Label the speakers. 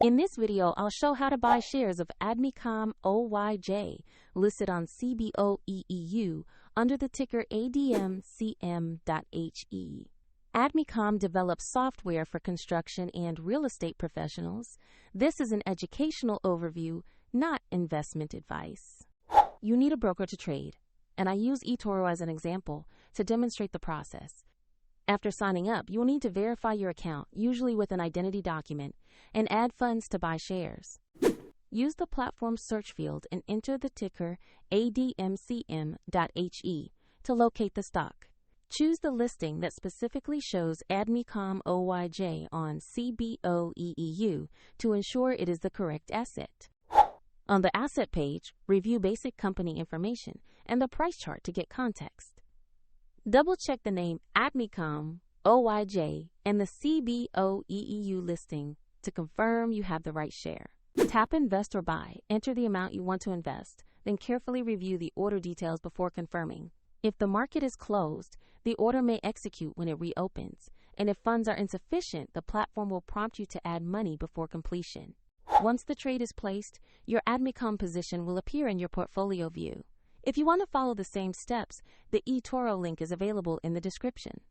Speaker 1: In this video, I'll show how to buy shares of Admicom Oyj listed on CBOE EU under the ticker ADMCM.HE. Admicom develops software for construction and real estate professionals. This is an educational overview, not investment advice. You need a broker to trade, and I use eToro as an example to demonstrate the process. After signing up, you will need to verify your account, usually with an identity document, and add funds to buy shares. Use the platform's search field and enter the ticker ADMCM.HE to locate the stock. Choose the listing that specifically shows Admicom Oyj on CBOE EU to ensure it is the correct asset. On the asset page, review basic company information and the price chart to get context. Double-check the name Admicom Oyj and the CBOE EU listing to confirm you have the right share. Tap Invest or Buy, enter the amount you want to invest, then carefully review the order details before confirming. If the market is closed, the order may execute when it reopens, and if funds are insufficient, the platform will prompt you to add money before completion. Once the trade is placed, your Admicom position will appear in your portfolio view. If you want to follow the same steps, the eToro link is available in the description.